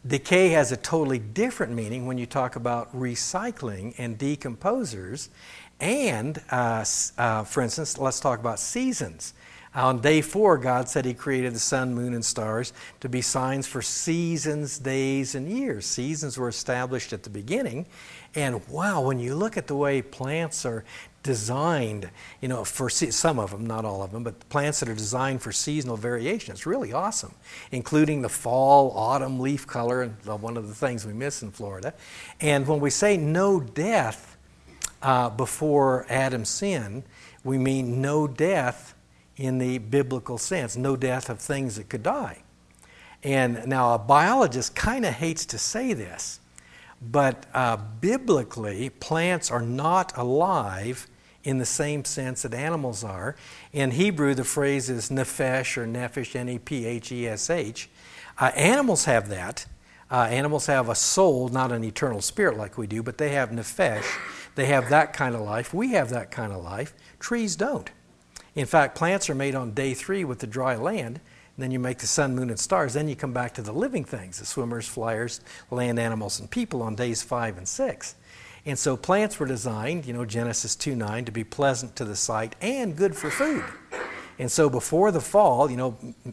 decay has a totally different meaning when you talk about recycling and decomposers. And, for instance, let's talk about seasons. On day 4, God said He created the sun, moon, and stars to be signs for seasons, days, and years. Seasons were established at the beginning. And wow, when you look at the way plants are designed, for some of them, not all of them, but plants that are designed for seasonal variation, it's really awesome, including the fall, autumn leaf color, and one of the things we miss in Florida. And when we say no death before Adam's sin, we mean no death in the biblical sense, no death of things that could die. And now a biologist kind of hates to say this, but biblically, plants are not alive in the same sense that animals are. In Hebrew, the phrase is nephesh or nephesh, N-E-P-H-E-S-H. Animals have that. Animals have a soul, not an eternal spirit like we do, but they have nephesh. They have that kind of life. We have that kind of life. Trees don't. In fact, plants are made on day 3 with the dry land, and then you make the sun, moon, and stars. Then you come back to the living things, the swimmers, flyers, land animals, and people on days 5 and 6. And so plants were designed, Genesis 2:9, to be pleasant to the sight and good for food. And so before the fall,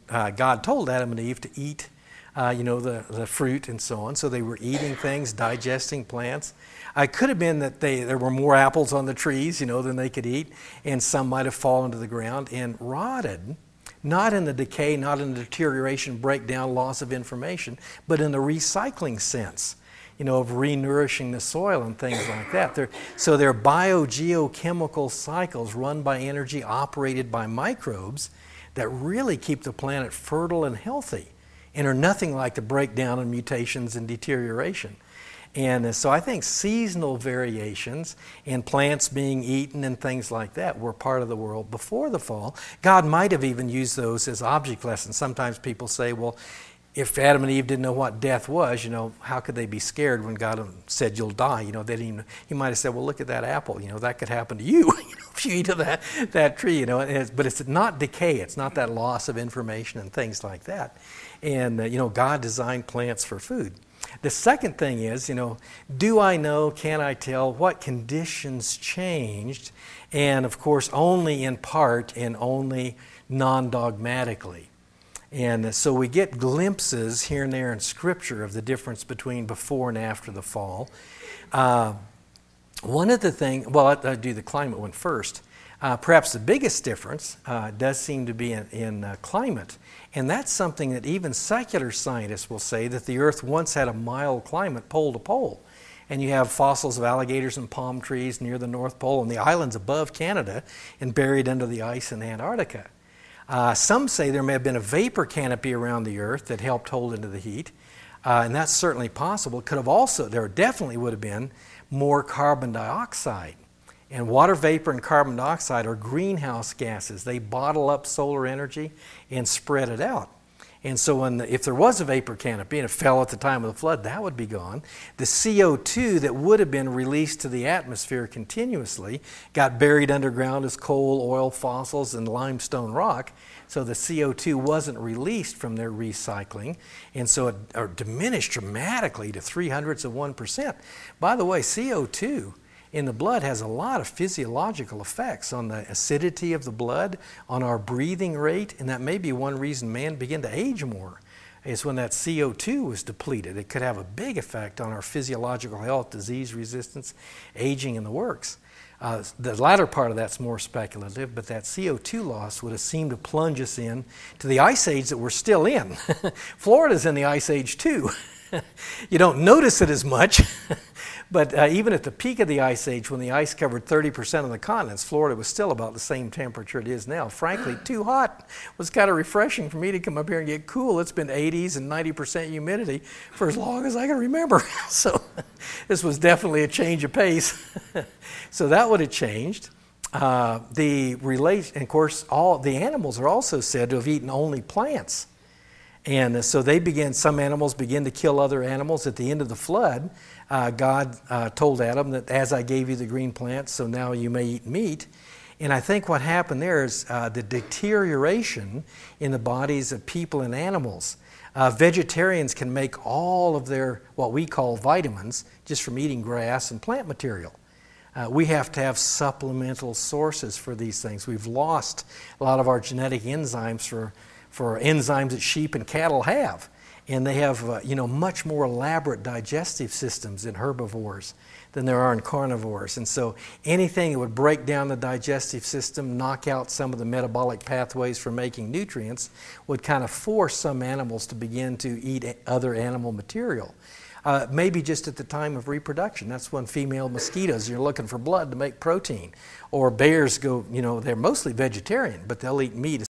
God told Adam and Eve to eat, the fruit and so on. So they were eating things, digesting plants. It could have been that there were more apples on the trees, than they could eat, and some might have fallen to the ground and rotted, not in the decay, not in the deterioration, breakdown, loss of information, but in the recycling sense, of re-nourishing the soil and things like that. So they're biogeochemical cycles run by energy, operated by microbes that really keep the planet fertile and healthy and are nothing like the breakdown and mutations and deterioration. And so I think seasonal variations and plants being eaten and things like that were part of the world before the fall. God might have even used those as object lessons. Sometimes people say, well, if Adam and Eve didn't know what death was, how could they be scared when God said you'll die? He might have said, well, look at that apple. That could happen to you if you eat of that tree. But it's not decay. It's not that loss of information and things like that. And, God designed plants for food. The second thing is, do I know, can I tell what conditions changed? And, of course, only in part and only non-dogmatically. And so we get glimpses here and there in Scripture of the difference between before and after the fall. One of the things, I'll do the climate one first. Perhaps the biggest difference does seem to be in climate. And that's something that even secular scientists will say, that the Earth once had a mild climate pole to pole. And you have fossils of alligators and palm trees near the North Pole and the islands above Canada and buried under the ice in Antarctica. Some say there may have been a vapor canopy around the Earth that helped hold into the heat. And that's certainly possible. There definitely would have been more carbon dioxide. And water vapor and carbon dioxide are greenhouse gases. They bottle up solar energy and spread it out. And so if there was a vapor canopy and it fell at the time of the flood, that would be gone. The CO2 that would have been released to the atmosphere continuously got buried underground as coal, oil, fossils, and limestone rock. So the CO2 wasn't released from their recycling. And so it diminished dramatically to 0.03%. By the way, CO2 in the blood has a lot of physiological effects on the acidity of the blood, on our breathing rate, and that may be one reason man began to age more, is when that CO2 was depleted. It could have a big effect on our physiological health, disease resistance, aging, and the works. The latter part of that's more speculative, but that CO2 loss would have seemed to plunge us in to the ice age that we're still in. Florida's in the ice age too. You don't notice it as much, but even at the peak of the ice age, when the ice covered 30% of the continents, Florida was still about the same temperature it is now. Frankly, too hot. It was kind of refreshing for me to come up here and get cool. It's been 80s and 90% humidity for as long as I can remember. So this was definitely a change of pace. So that would have changed. And of course, all the animals are also said to have eaten only plants. And so some animals begin to kill other animals. At the end of the flood, God told Adam that as I gave you the green plants, so now you may eat meat. And I think what happened there is the deterioration in the bodies of people and animals Vegetarians can make all of their, what we call vitamins, just from eating grass and plant material. We have to have supplemental sources for these things. We've lost a lot of our genetic enzymes for enzymes that sheep and cattle have. And they have much more elaborate digestive systems in herbivores than there are in carnivores. And so anything that would break down the digestive system, knock out some of the metabolic pathways for making nutrients, would kind of force some animals to begin to eat other animal material. Maybe just at the time of reproduction. That's when female mosquitoes, you're looking for blood to make protein. Or bears go, they're mostly vegetarian, but they'll eat meat